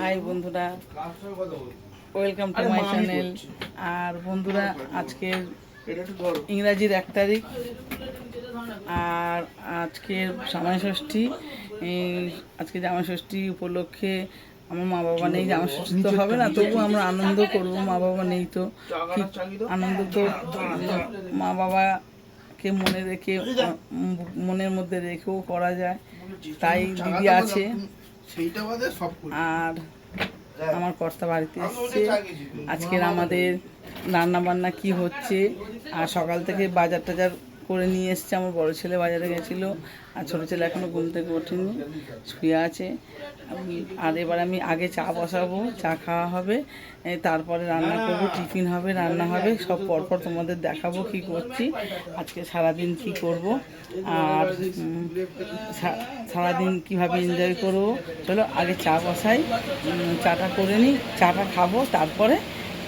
High বন্ধুরা, welcome to my channel. আর বন্ধুরা, আজকে ইংরাজির 1 তারিখ আর আজকের জামাই ষষ্ঠী। আজকে জামাই ষষ্ঠী উপলক্ষে আমার মা বাবা নেই, জামাই ষষ্ঠী তো হবে না, তবু আমরা আনন্দ করব। মা বাবা নেই তো আনন্দ তো মা বাবাকে মনে রেখে, মনের মধ্যে রেখেও করা যায়। তাই দিদি আছে আর আমার কর্তা বাড়িতে এসছে। আজকের আমাদের রান্না বান্না কি হচ্ছে, আর সকাল থেকে বাজার টাজার করে নিয়ে এসছে। আমার বড় ছেলে বাজারে গেছিলো, আর ছোটো ছেলে এখনও ঘুম থেকে ওঠেনি, শুয়ে আছে। আর এবার আমি আগে চা বসাবো, চা খাওয়া হবে, তারপরে রান্না করব, টিফিন হবে, রান্না হবে, সব পরপর তোমাদের দেখাবো কি করছি, আজকে সারাদিন কি করব আর সারাদিন কিভাবে এনজয় করব। চলো আগে চা বসাই, চাটা করে নিই, চাটা খাবো, তারপরে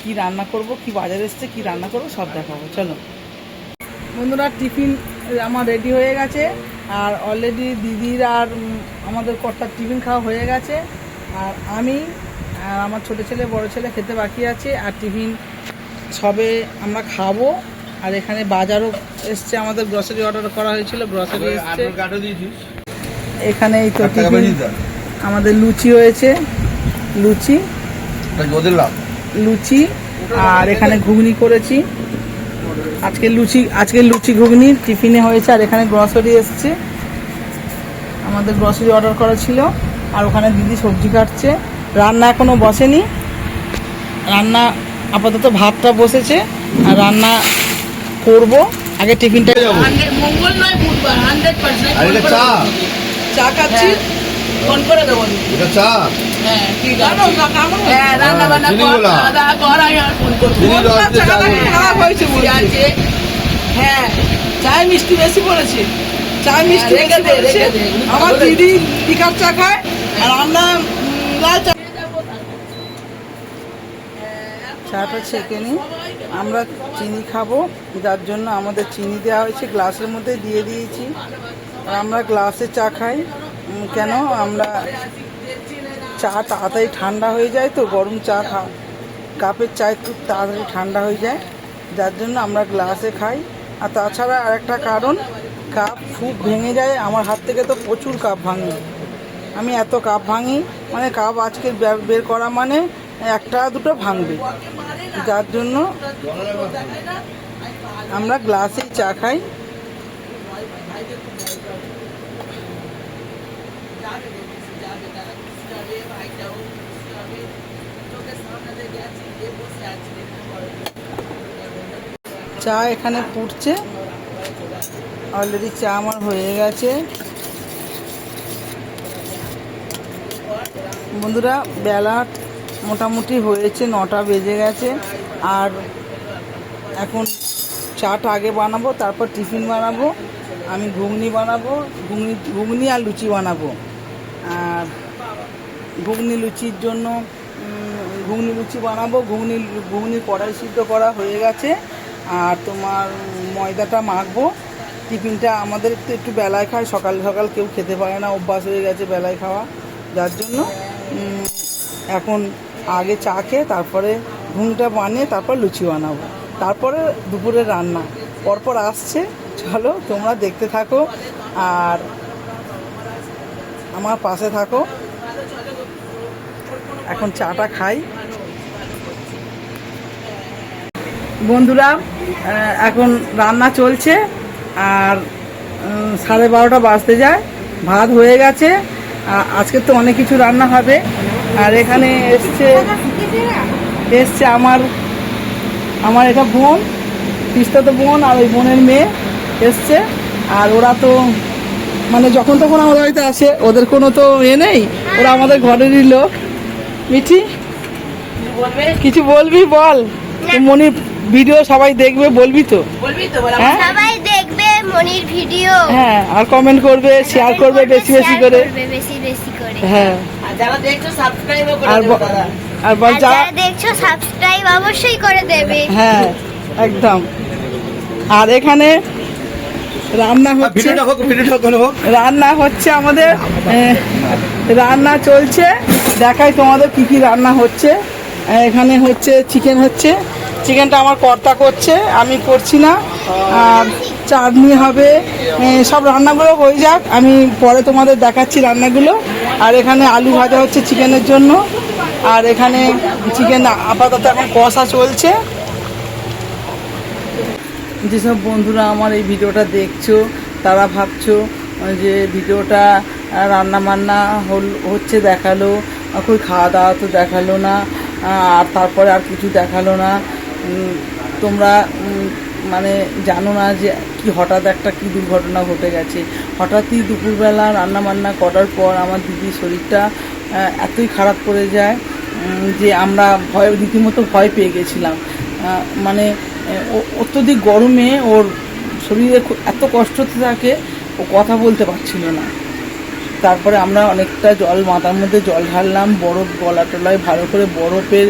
কি রান্না করব, কি বাজারে এসছে, কি রান্না করব সব দেখাবো। চলো বন্ধুরা, টিফিন আমার রেডি হয়ে গেছে, আর অলরেডি দিদির আর আমাদের কর্তার টিফিন খাওয়া হয়ে গেছে। আর আমি আর আমার ছোটো ছেলে বড় ছেলে খেতে বাকি আছে, আর টিফিন সবে আমরা খাবো। আর এখানে বাজারও এসছে, আমাদের গ্রসারি অর্ডার করা হয়েছিল, গ্রসারি এসছে। এখানে এই তো টিফিন আমাদের লুচি হয়েছে, লুচি আর এখানে ঘুগনি করেছি। আজকে লুচি ঘুগনি টিফিনে হয়েছে। আর এখানে গ্রসারি এসছে, আমাদের গ্রসারি অর্ডার করা ছিল। আর ওখানে দিদি সবজি কাটছে, রান্না এখনো বসেনি। রান্না আপাতত ভাতটা বসেছে, আর রান্না করব। আগে টিফিনটা মঙ্গল নয় বুধবার 100% চা খাচ্ছি, ফোন করে দেবো এটা চা। হ্যাঁ ঠিক আছে, হ্যাঁ রান্না বান্না কর, আমি আর ফোন করব। খারাপ হয়েছে বলছে, হ্যাঁ চায় মিষ্টি বেশি পড়েছে, চায় মিষ্টি বেশি পড়েছে। আমার দিদি লিকার চা খায়, আর আমরা লাল চা। চাটা ছেঁকে নিই, আমরা চিনি খাবো, যার জন্য আমাদের চিনি দেওয়া হয়েছে, গ্লাসের মধ্যে দিয়ে দিয়েছি। আর আমরা গ্লাসে চা খাই কেন, আমরা চা তাড়াতাড়ি ঠান্ডা হয়ে যায়, তো গরম চা কাপের চা খুব তাড়াতাড়ি ঠান্ডা হয়ে যায়, যার জন্য আমরা গ্লাসে খাই। আর তাছাড়া আরেকটা কারণ, কাপ খুব ভেঙে যায় আমার হাত থেকে, তো প্রচুর কাপ ভাঙি আমি, এত কাপ ভাঙি, মানে কাপ আজকে বের করা মানে একটা দুটো ভাঙবে, যার জন্য আমরা গ্লাসেই চা খাই। চা এখানে ফুটছে, অলরেডি চা আমার হয়ে গেছে। বন্ধুরা, বেলা মোটামুটি হয়েছে, 9টা বেজে গেছে। আর এখন চাটা আগে বানাবো, তারপর টিফিন বানাবো। আমি ঘুগনি বানাবো, ঘুগনি আর লুচি বানাবো। আর ঘুগনি লুচির জন্য ঘুগনি লুচি বানাবো। ঘুগনি কড়াই সিদ্ধ করা হয়ে গেছে। আর তোমার ময়দাটা মাখবো। টিফিনটা আমাদের একটু বেলায় খায়, সকাল সকাল কেউ খেতে পারে না, অভ্যাস হয়ে গেছে বেলায় খাওয়া, যার জন্য এখন আগে চা খেয়ে তারপরে ঘুগনিটা বানিয়ে তারপর লুচি বানাবো, তারপরে দুপুরে রান্না পরপর আসছে। চলো তোমরা দেখতে থাকো আর আমার পাশে থাকো। এখন চাটা খাই। বন্ধুরা, এখন রান্না চলছে, আর 12:30 বাজতে যায়। ভাত হয়ে গেছে, আজকে তো অনেক কিছু রান্না হবে। আর এখানে এসছে আমার এটা বোন, পিস্তাতো বোন, আর ওই বোনের মেয়ে এসছে। আর ওরা তো মানে যখন তখন আমার বাড়িতে আসে, ওদের কোনো তো নেই, ওরা আমাদের ঘরেরই লোক। মিঠি কিছু বলবি? বল, মনির ভিডিও সবাই দেখবে, বলবি তো? হ্যাঁ সবাই দেখবে মনির ভিডিও, হ্যাঁ, আর কমেন্ট করবে, শেয়ার করবে বেশি বেশি করে, হ্যাঁ। আর যারা দেখছো সাবস্ক্রাইব অবশ্যই করে দেবে, হ্যাঁ একদম। আর এখানে রান্না হচ্ছে আমাদের, রান্না চলছে। দেখাই তোমাদের কি কি রান্না হচ্ছে। এখানে হচ্ছে চিকেন, হচ্ছে চিকেনটা আমার কর্তা করছে, আমি করছি না। আর চাটনি হবে, সব রান্নাগুলো হয়ে যাক, আমি পরে তোমাদের দেখাচ্ছি রান্নাগুলো। আর এখানে আলু ভাজা হচ্ছে চিকেনের জন্য। আর এখানে চিকেন আপাতত এখন কষা চলছে। যেসব বন্ধুরা আমার এই ভিডিওটা দেখছো তারা ভাবছো যে ভিডিওটা রান্না বান্না হচ্ছে দেখালো, কই খাওয়া দাওয়া তো দেখালো না, আর তারপরে আর কিছু দেখালো না। তোমরা মানে জানো না যে কি হঠাৎ একটা কি দুর্ঘটনা ঘটে গেছে। হঠাৎই দুপুরবেলা রান্না বান্না করার পর আমার দিদির শরীরটা এতই খারাপ করে যায় যে আমরা রীতিমতো ভয় পেয়ে গেছিলাম। মানে অত্যধিক গরমে ওর শরীরে এত কষ্ট থাকে, ও কথা বলতে পারছিল না। তারপরে আমরা অনেকটা জল মাথার মধ্যে জল ঢাললাম, বরফ গলা টলায় ভালো করে বরফের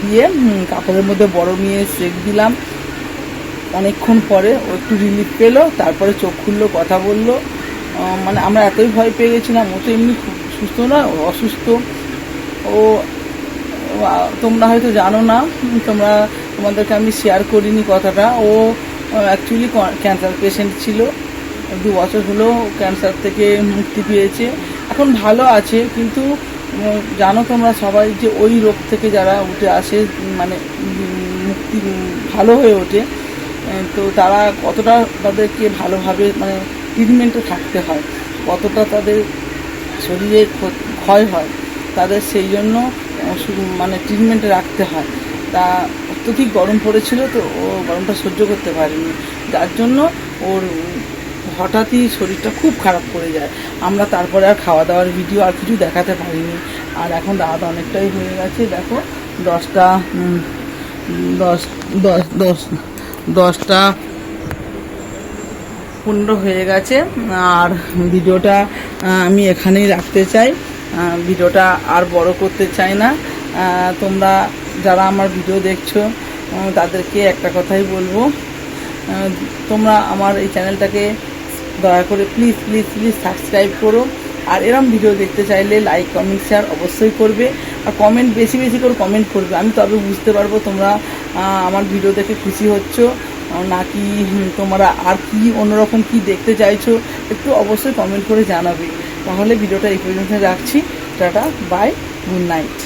দিয়ে কাপড়ের মধ্যে বরফ নিয়ে সেঁক দিলাম। অনেকক্ষণ পরে ও একটু রিলিফ পেলো, তারপরে চোখ খুললো, কথা বললো। মানে আমরা এতই ভয় পেয়ে গেছিলাম। ও তো এমনি সুস্থ না, অসুস্থ। ও তোমরা হয়তো জানো না, তোমাদেরকে আমি শেয়ার করিনি কথাটা। ও অ্যাকচুয়ালি ক্যান্সার পেশেন্ট ছিল, 2 বছর হলো ক্যান্সার থেকে মুক্তি পেয়েছে, এখন ভালো আছে। কিন্তু জানো তোমরা সবাই যে ওই রোগ থেকে যারা উঠে আসে, মানে মুক্তি ভালো হয়ে ওঠে, তো তারা কতটা তাদেরকে ভালোভাবে মানে ট্রিটমেন্টে থাকতে হয়, কতটা তাদের শরীরে ক্ষয় হয় তাদের, সেই জন্য মানে ট্রিটমেন্টে রাখতে হয়। তা অত্যধিক গরম পড়েছিল, তো ও গরমটা সহ্য করতে পারেনি, যার জন্য ওর হঠাৎই শরীরটা খুব খারাপ করে যায়। আমরা তারপরে আর খাওয়া দাওয়ার ভিডিও আর কিছু দেখাতে পারিনি। আর এখন রাত অনেকটাই হয়ে গেছে, দেখো 10:15 হয়ে গেছে। আর ভিডিওটা আমি এখানেই রাখতে চাই, ভিডিওটা আর বড় করতে চাই না। তোমরা যারা আমার ভিডিও দেখছো তাদেরকে একটা কথাই বলবো, তোমরা আমার এই চ্যানেলটাকে দয়া করে প্লিজ প্লিজ প্লিজ সাবস্ক্রাইব করো। আর এরম ভিডিও দেখতে চাইলে লাইক কমেন্ট শেয়ার অবশ্যই করবে, আর কমেন্ট বেশি বেশি করে কমেন্ট করবে। আমি তবে বুঝতে পারবো তোমরা আমার ভিডিও দেখে খুশি হচ্ছ নাকি তোমরা আর কি অন্যরকম কি দেখতে চাইছো, একটু অবশ্যই কমেন্ট করে জানাবে। তাহলে ভিডিওটা এই পর্যন্ত রাখছি। Tata, bye, good night.